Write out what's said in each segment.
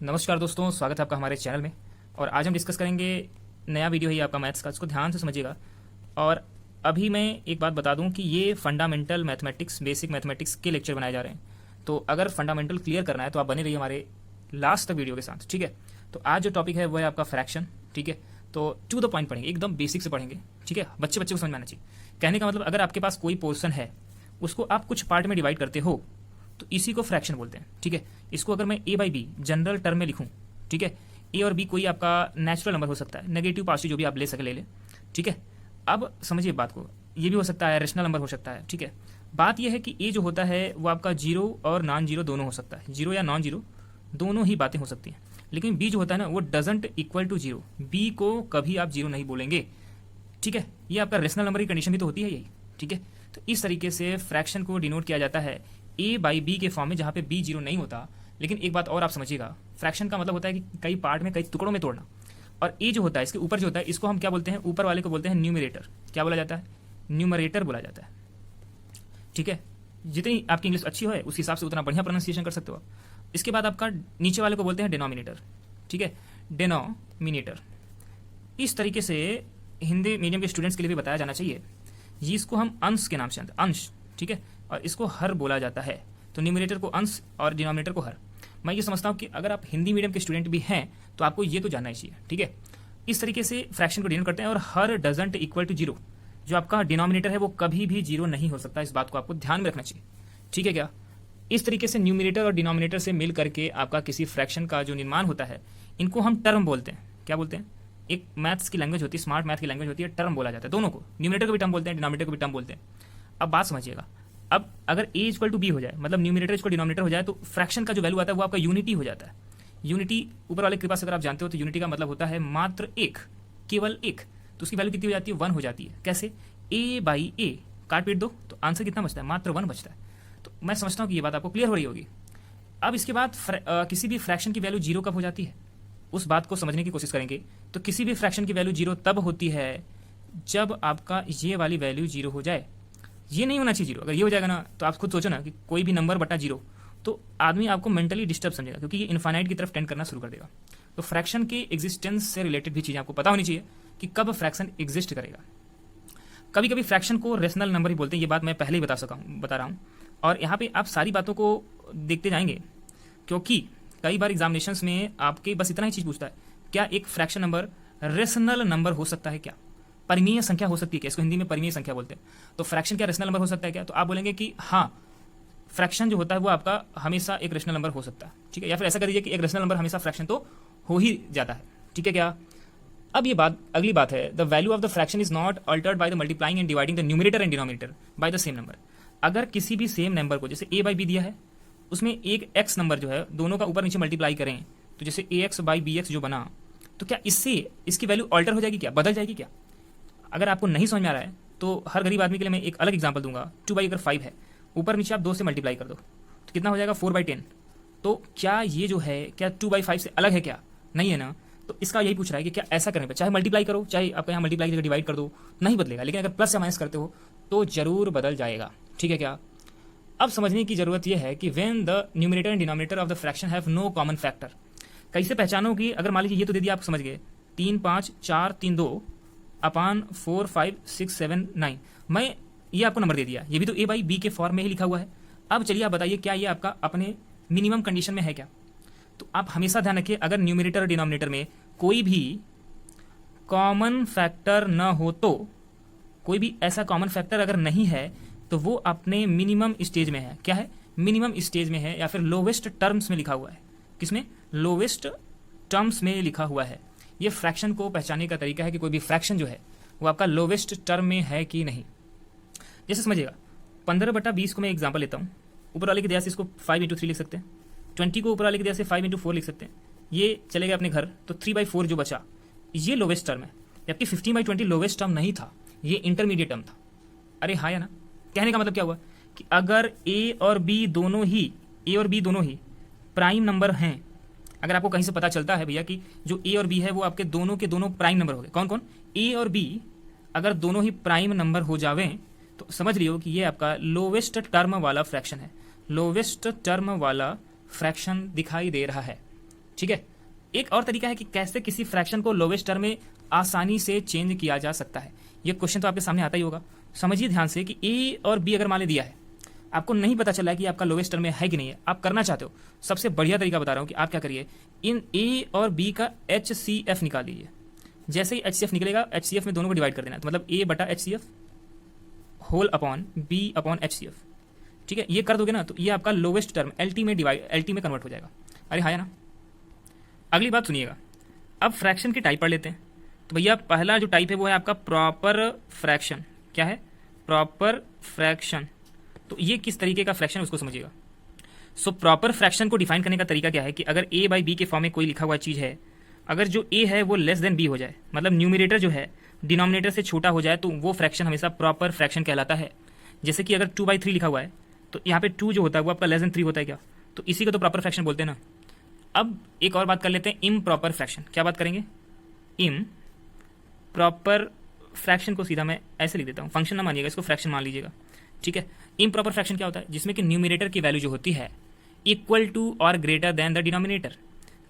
नमस्कार दोस्तों, स्वागत है आपका हमारे चैनल में। और आज हम डिस्कस करेंगे नया वीडियो है आपका मैथ्स का, इसको ध्यान से समझिएगा। और अभी मैं एक बात बता दूं कि ये फंडामेंटल मैथमेटिक्स, बेसिक मैथमेटिक्स के लेक्चर बनाए जा रहे हैं। तो अगर फंडामेंटल क्लियर करना है तो आप बने रहिए हमारे लास्ट तक वीडियो के साथ, ठीक है। तो आज जो टॉपिक है वो है आपका फ्रैक्शन, ठीक है। तो टू द पॉइंट पढ़ेंगे, एकदम बेसिक से पढ़ेंगे, ठीक है। बच्चे को समझ में आना चाहिए। कहने का मतलब, अगर आपके पास कोई पोर्शन है, उसको आप कुछ पार्ट में डिवाइड करते हो तो इसी को फ्रैक्शन बोलते हैं, ठीक है। इसको अगर मैं ए बाई बी जनरल टर्म में लिखूं, ठीक है। ए और बी कोई आपका नेचुरल नंबर हो सकता है, नेगेटिव पॉजिटिव जो भी आप ले सके ले लें, ठीक है। अब समझिए बात को, ये भी हो सकता है, रेशनल नंबर हो सकता है, ठीक है। बात यह है कि ए जो होता है वो आपका जीरो और नॉन जीरो दोनों हो सकता है, जीरो या नॉन जीरो दोनों ही बातें हो सकती हैं। लेकिन बी जो होता है ना, वो doesn't equal to zero, B को कभी आप जीरो नहीं बोलेंगे, ठीक है। ये आपका रेशनल नंबर की कंडीशन भी तो होती है यही, ठीक है। तो इस तरीके से फ्रैक्शन को डिनोट किया जाता है ए बाई बी के फॉर्म में, जहां पे बी जीरो नहीं होता। लेकिन एक बात और आप समझिएगा, फ्रैक्शन का मतलब होता है कि कई पार्ट में, कई टुकड़ों में तोड़ना। और ए जो होता है, इसके ऊपर जो होता है, इसको हम क्या बोलते हैं, ऊपर वाले को बोलते हैं न्यूमरेटर। क्या बोला जाता है? न्यूमरेटर बोला जाता है, ठीक है। जितनी आपकी इंग्लिश अच्छी हो उस हिसाब से उतना बढ़िया प्रोनाउंसिएशन कर सकते हो आप। इसके बाद आपका नीचे वाले को बोलते हैं डिनोमिनेटर, ठीक है, डिनोमिनेटर। इस तरीके से हिंदी मीडियम के स्टूडेंट्स के लिए भी बताया जाना चाहिए। ये इसको हम अंश के नाम से, अंश, ठीक है, और इसको हर बोला जाता है। तो न्यूमरेटर को अंश और डिनोमिनेटर को हर। मैं ये समझता हूँ कि अगर आप हिंदी मीडियम के स्टूडेंट भी हैं तो आपको ये तो जानना ही चाहिए, ठीक है। इस तरीके से फ्रैक्शन को डिनोट करते हैं। और हर डजंट इक्वल टू जीरो, जो आपका डिनोमिनेटर है वो कभी भी जीरो नहीं हो सकता। इस बात को आपको ध्यान में रखना चाहिए, ठीक है क्या। इस तरीके से न्यूमरेटर और डिनोमिनेटर से मिल करके आपका किसी फ्रैक्शन का जो निर्माण होता है, इनको हम टर्म बोलते हैं। क्या बोलते हैं? एक मैथ्स की लैंग्वेज होती है, स्मार्ट मैथ की लैंग्वेज होती है, टर्म बोला जाता है। दोनों को, न्यूमरेटर को भी टर्म बोलते हैं, डिनोमिनेटर को भी टर्म बोलते हैं। अब बात समझिएगा, अब अगर ए इक्वल टू बी हो जाए, मतलब न्यूमरेटर इक्वल डिनोमिनेटर हो जाए, तो फ्रैक्शन का जो वैल्यू आता है वो आपका यूनिटी हो जाता है। यूनिटी ऊपर वाले के पास अगर आप जानते हो तो यूनिटी का मतलब होता है मात्र एक, केवल एक। तो उसकी वैल्यू कितनी हो जाती है? 1 हो जाती है। कैसे? ए बाई ए काट पीट दो तो आंसर कितना बचता है? मात्र 1 बचता है। तो मैं समझता हूँ कि ये बात आपको क्लियर हो रही होगी। अब इसके बाद किसी भी फ्रैक्शन की वैल्यू जीरो कब हो जाती है, उस बात को समझने की कोशिश करेंगे। तो किसी भी फ्रैक्शन की वैल्यू जीरो तब होती है जब आपका ये वाली वैल्यू जीरो हो जाए। ये नहीं होना चाहिए जीरो। अगर ये हो जाएगा ना, तो आप खुद सोचो ना कि कोई भी नंबर बटा जीरो, तो आदमी आपको मेंटली डिस्टर्ब समझेगा, क्योंकि ये इनफाइनाइट की तरफ टेंड करना शुरू कर देगा। तो फ्रैक्शन के एग्जिस्टेंस से रिलेटेड भी चीज़ें आपको पता होनी चाहिए कि कब फ्रैक्शन एग्जिस्ट करेगा। कभी कभी फ्रैक्शन को रेशनल नंबर ही बोलते हैं, ये बात मैं पहले ही बता रहा हूँ। और यहाँ पे आप सारी बातों को देखते जाएंगे, क्योंकि कई बार एग्जामिनेशंस में आपके बस इतना ही चीज़ पूछता है, क्या एक फ्रैक्शन नंबर रेशनल नंबर हो सकता है क्या? परिमेय संख्या हो सकती है क्या? इसको हिंदी में परिमेय संख्या बोलते हैं। तो फ्रैक्शन क्या रेशनल नंबर हो सकता है क्या? तो आप बोलेंगे कि हाँ, फ्रैक्शन जो होता है वो आपका हमेशा एक रेशनल नंबर हो सकता है, ठीक है। या फिर ऐसा कर दीजिए कि एक रेशनल नंबर हमेशा फ्रैक्शन तो हो ही जाता है, ठीक है क्या। अब ये बात, अगली बात है, the value of the fraction is not Altered by the multiplying and dividing the numerator and denominator by the same number. अगर किसी भी सेम नंबर को, जैसे ए बाई बी दिया है, उसमें एक एक्स नंबर जो है, दोनों का ऊपर नीचे मल्टीप्लाई करें, तो जैसे ए एक्स बाई बी एक्स जो बना, तो क्या इससे इसकी वैल्यू अल्टर हो जाएगी क्या? बदल जाएगी क्या? अगर आपको नहीं समझ में आ रहा है तो हर गरीब आदमी के लिए मैं एक अलग एग्जांपल दूंगा। 2/5 है, ऊपर नीचे आप 2 से मल्टीप्लाई कर दो तो कितना हो जाएगा? 4/10। तो क्या ये जो है, क्या 2/5 से अलग है क्या? नहीं है ना। तो इसका यही पूछ रहा है कि क्या ऐसा करने पर, चाहे मल्टीप्लाई करो, चाहे आपका यहाँ मल्टीप्लाई की डिवाइड कर दो, नहीं बदलेगा। लेकिन अगर प्लस या माइनस करते हो तो जरूर बदल जाएगा, ठीक है क्या। अब समझने की जरूरत यह है कि when the numerator and denominator of the fraction have no common factor. कैसे पहचानो कि, अगर मान लीजिए ये तो दे दिया, आप समझ गए, 3 5 4 3 2 अपान 4 5 6 7 9, मैं ये आपको नंबर दे दिया, ये भी तो ए बाई बी के फॉर्म में ही लिखा हुआ है। अब चलिए आप बताइए, क्या ये आपका अपने मिनिमम कंडीशन में है क्या? तो आप हमेशा ध्यान रखिए, अगर न्यूमरेटर और डिनोमिनेटर में कोई भी कॉमन फैक्टर न हो, तो कोई भी ऐसा कॉमन फैक्टर अगर नहीं है तो वो अपने मिनिमम स्टेज में है। क्या है? मिनिमम स्टेज में है, या फिर लोवेस्ट टर्म्स में लिखा हुआ है। किसमें? लोवेस्ट टर्म्स में लिखा हुआ है। ये फ्रैक्शन को पहचानने का तरीका है कि कोई भी फ्रैक्शन जो है वो आपका लोवेस्ट टर्म में है कि नहीं। जैसे समझिएगा, 15/20 को मैं एग्जाम्पल लेता हूँ। ऊपर वाले की दया से इसको 5 × 3 लिख सकते हैं। 20 को ऊपर वाले की दया से 5 × 4 लिख सकते हैं। ये चले गए अपने घर, तो 3/4 जो बचा, ये लोवेस्ट टर्म है। जबकि 15/20 लोवेस्ट टर्म नहीं था, ये इंटरमीडिएट टर्म था। अरे हाँ या ना। कहने का मतलब क्या हुआ कि अगर ए और बी दोनों ही प्राइम नंबर हैं, अगर आपको कहीं से पता चलता है भैया कि जो ए और बी है वो आपके दोनों के दोनों प्राइम नंबर हो गए, कौन कौन? ए और बी अगर दोनों ही प्राइम नंबर हो जावें, तो समझ लियो कि ये आपका लोवेस्ट टर्म वाला फ्रैक्शन है। लोवेस्ट टर्म वाला फ्रैक्शन दिखाई दे रहा है, ठीक है। एक और तरीका है कि कैसे किसी फ्रैक्शन को लोवेस्ट टर्म में आसानी से चेंज किया जा सकता है। ये क्वेश्चन तो आपके सामने आता ही होगा। समझिए ध्यान से कि ए और बी अगर मान लिया है, आपको नहीं पता चला है कि आपका लोवेस्ट टर्म में है कि नहीं है, आप करना चाहते हो, सबसे बढ़िया तरीका बता रहा हूँ कि आप क्या करिए, इन ए और बी का HCF निकाल लीजिए। जैसे ही HCF निकलेगा, HCF में दोनों को डिवाइड कर देना है, तो मतलब A बटा HCF whole upon B upon HCF। ठीक है, ये कर दोगे ना तो ये आपका लोवेस्ट टर्म LT में कन्वर्ट हो जाएगा। अरे हाँ ना। अगली बात सुनिएगा, अब फ्रैक्शन की टाइप पढ़ लेते हैं। तो भैया पहला जो टाइप है वो है आपका प्रॉपर फ्रैक्शन। क्या है? Proper fraction. तो ये किस तरीके का फ्रैक्शन उसको समझिएगा। सो प्रॉपर फ्रैक्शन को डिफाइन करने का तरीका क्या है कि अगर A बाई बी के फॉर्म में कोई लिखा हुआ चीज़ है, अगर जो A है वो लेस देन B हो जाए, मतलब न्यूमिनेटर जो है डिनोमिनेटर से छोटा हो जाए, तो वो फ्रैक्शन हमेशा प्रॉपर फ्रैक्शन कहलाता है। जैसे कि अगर 2/3 लिखा हुआ है तो यहाँ पे 2 जो होता है वो आपका लेस देन 3 होता है क्या, तो इसी को तो प्रॉपर फ्रैक्शन बोलते हैं ना। अब एक और बात कर लेते हैं, इम प्रॉपर फ्रैक्शन। क्या बात करेंगे? इम प्रॉपर फ्रैक्शन को सीधा मैं ऐसे लिख देता हूँ, फंक्शन ना मानिएगा, इसको फ्रैक्शन मान लीजिएगा। ठीक है। इम प्रॉपर फ्रैक्शन क्या होता है? जिसमें कि न्यूमिनेटर की वैल्यू जो होती है इक्वल टू और greater than the denominator.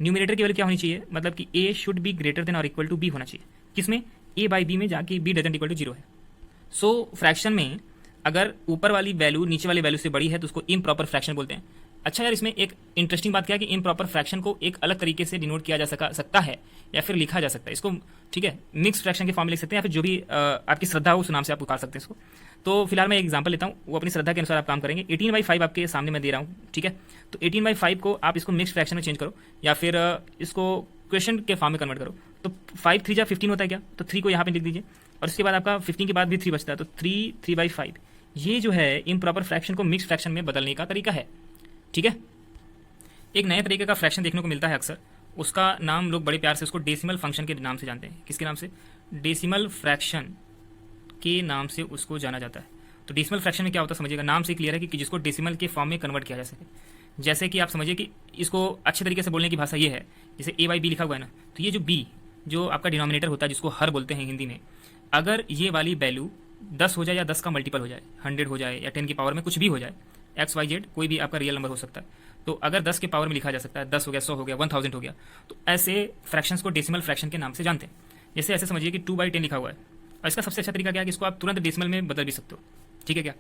Numerator की वैल्यू क्या होनी चाहिए? मतलब कि A should be greater than और इक्वल टू B होना चाहिए। किसमें? A बाई बी में, जाके B डजंट इक्वल टू 0 है। सो फ्रैक्शन में अगर ऊपर वाली वैल्यू नीचे वाली वैल्यू से बड़ी है तो उसको इम प्रॉपर फ्रैक्शन बोलते हैं। अच्छा यार, इसमें एक इंटरेस्टिंग बात क्या है कि इम प्रॉपर फ्रैक्शन को एक अलग तरीके से डिनोट किया जा सकता है या फिर लिखा जा सकता है इसको। ठीक है, मिक्स फ्रैक्शन के फॉर्म में लिख सकते हैं या फिर जो भी आपकी श्रद्धा हो उस नाम से आप पुकार सकते हैं इसको। तो फिलहाल मैं एक एग्जांपल लेता हूँ, वो अपनी श्रद्धा के अनुसार आप काम करेंगे। 18/5 आपके सामने मैं दे रहा हूँ। ठीक है, तो 18/5 को आप इसको मिक्स फ्रैक्शन में चेंज करो या फिर इसको क्वेश्चन के फॉर्म में कन्वर्ट करो। तो 5 3 जा 15 होता है क्या, तो 3 को यहाँ पे लिख दीजिए और उसके बाद आपका 15 के बाद भी 3 बचता है, तो 3 3/5। ये जो है इम्प्रॉपर फ्रैक्शन को मिक्स फ्रैक्शन में बदलने का तरीका है। ठीक है, एक नए तरीके का फ्रैक्शन देखने को मिलता है अक्सर, उसका नाम लोग बड़े प्यार से उसको डेसिमल फंक्शन के नाम से जानते हैं। किसके नाम से? डेसिमल फ्रैक्शन के नाम से उसको जाना जाता है। तो डेसिमल फ्रैक्शन में क्या होता है समझिएगा, नाम से क्लियर है कि जिसको डेसिमल के फॉर्म में कन्वर्ट किया जा सके। जैसे कि आप समझिए कि इसको अच्छे तरीके से बोलने की भाषा ये है, जैसे A बाई बी लिखा हुआ है ना, तो ये जो B जो आपका डिनोमिनेटर होता है जिसको हर बोलते हैं हिंदी में, अगर ये वाली वैल्यू 10 हो जाए या 10 का मल्टीपल हो जाए, 100 हो जाए या 10 की पावर में कुछ भी हो जाए, XYZ कोई भी आपका रियल नंबर हो सकता है, तो अगर 10 के पावर में लिखा जा सकता है, 10 हो गया, 100 हो गया, 1000 हो गया, तो ऐसे फ्रैक्शंस को डेसिमल फ्रैक्शन के नाम से जानते हैं। जैसे ऐसे समझिए कि 2/10 लिखा हुआ है और इसका सबसे अच्छा तरीका क्या है कि इसको आप तुरंत डेसिमल में बदल भी सकते हो। ठीक है क्या,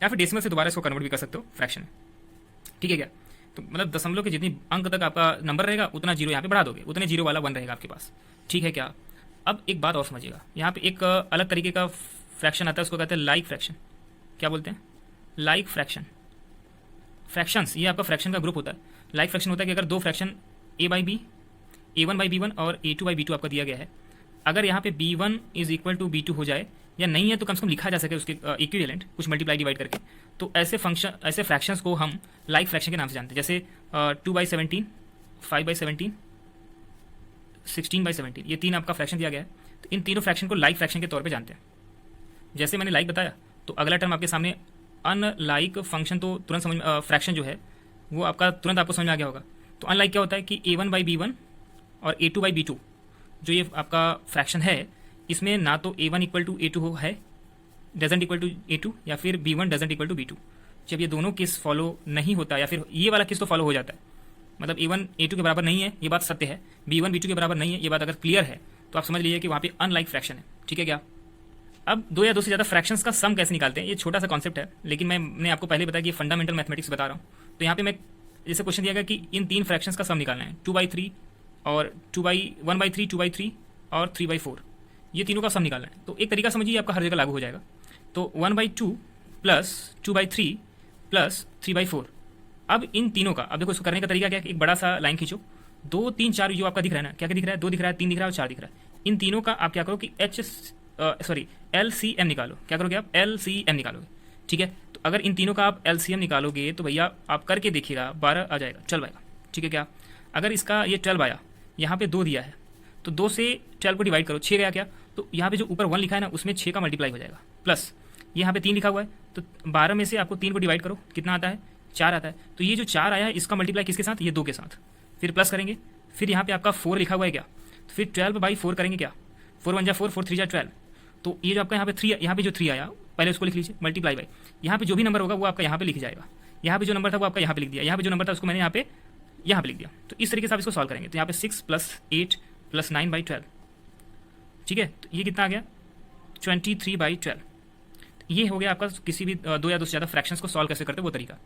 या फिर डेसिमल से दोबारा इसको कन्वर्ट भी कर सकते हो फ्रैक्शन में। ठीक है क्या, तो मतलब दशमलव के जितनी अंक तक आपका नंबर रहेगा उतना जीरो यहाँ पे बढ़ा दोगे, उतने जीरो वाला 1 रहेगा आपके पास। ठीक है क्या। अब एक बात और समझिएगा, यहाँ पे एक अलग तरीके का फ्रैक्शन आता है, उसको कहते हैं लाइक फ्रैक्शन। क्या बोलते हैं? Like fraction. फ्रैक्शंस, ये आपका फ्रैक्शन का ग्रुप होता है। लाइक फ्रैक्शन होता है कि अगर दो fraction A by B, A1 by B1 और A2 बाई B2 आपका दिया गया है, अगर यहाँ पे B1 is equal to B2 हो जाए या नहीं है तो कम से कम लिखा जा सके उसके इक्विवेलेंट कुछ मल्टीप्लाई डिवाइड करके, तो ऐसे फ्रैक्शंस को हम लाइक फ्रैक्शन के नाम से जानते हैं। जैसे 2/17, 5/17, 16/17, ये 3 आपका फ्रैक्शन दिया गया है, तो इन तीनों फ्रैक्शन को लाइक फ्रैक्शन के तौर पे जानते हैं। जैसे मैंने लाइक बताया तो अगला टर्म आपके सामने अनलाइक फंक्शन, तो तुरंत समझ फ्रैक्शन जो है वो आपका तुरंत आपको समझ में आ गया होगा। तो अनलाइक क्या होता है कि A1 बाई B1 और A2 बाई B2 जो ये आपका फ्रैक्शन है, इसमें ना तो A1 इक्वल टू A2 हो है, डजेंट इक्वल टू A2, या फिर B1 doesn't equal to B2। जब ये दोनों केस फॉलो नहीं होता या फिर ये वाला केस तो फॉलो हो जाता है, मतलब A1 A2 के बराबर नहीं है, ये बात सत्य है, B1 B2 के बराबर नहीं है, ये बात अगर क्लियर है तो आप समझ लीजिए कि वहाँ पे अनलाइक फ्रैक्शन है। ठीक है क्या। अब दो या दो से ज़्यादा फ्रैक्शंस का सम कैसे निकालते हैं, ये छोटा सा कॉन्सेप्ट है, लेकिन मैंने आपको पहले बताया कि फंडामेंटल मैथमेटिक्स बता रहा हूँ। तो यहाँ पे मैं जैसे क्वेश्चन दिया गया कि इन 3 फ्रैक्शंस का सम निकालना है, 2/3 और 1/3, 2/3 और 3/4, ये तीनों का सम निकालना है। तो एक तरीका समझिए आपका हर जगह लागू हो जाएगा। तो 1/2 प्लस 2/3 प्लस 3/4। अब इन तीनों का, अब देखो इसको करने का तरीका क्या है, एक बड़ा सा लाइन खींचो, 2 3 4 जो आपका दिख रहा है ना, क्या क्या दिख रहा है, 2 दिख रहा है, 3 दिख रहा है और 4 दिख रहा है। इन तीनों का आप क्या करो कि LCM निकालो। क्या करोगे आप? LCM निकालोगे। ठीक है, तो अगर इन तीनों का आप LCM निकालोगे तो भैया आप करके देखिएगा 12 आ जाएगा, 12 आएगा। ठीक है क्या। अगर इसका ये 12 आया, यहाँ पे 2 दिया है तो 2 से 12 को डिवाइड करो, 6 गया क्या, तो यहाँ पे जो ऊपर 1 लिखा है ना उसमें 6 का मल्टीप्लाई हो जाएगा, प्लस यहाँ पे 3 लिखा हुआ है, तो 12 में से आपको 3 को डिवाइड करो, कितना आता है? 4 आता है। तो ये जो 4 आया है इसका मल्टीप्लाई किसके साथ? ये 2 के साथ, फिर प्लस करेंगे, फिर यहाँ पे आपका 4 लिखा हुआ है क्या, तो फिर 12/4 करेंगे क्या, 4 1 जा 4, 4 3 जा 12। तो ये जो आपका यहाँ पे 3, यहाँ पे जो 3 आया पहले उसको लिख लीजिए, मल्टीप्लाई बाई यहाँ पे जो भी नंबर होगा वो आपका यहाँ पे लिख जाएगा। यहाँ पे जो नंबर था वो आपका यहाँ पे लिख दिया, यहाँ पे जो नंबर था उसको मैंने यहाँ पे यहाँ पे लिख दिया। तो इस तरीके से आप इसको सॉल्व करेंगे। तो यहाँ पे 6 + 8 + 9/12, ठीक है। तो ये कितना आ गया 23/12। ये हो गया आपका किसी भी दो या दो से ज़्यादा फ्रैक्शंस को सॉल्व कैसे करते हैं वो तरीका।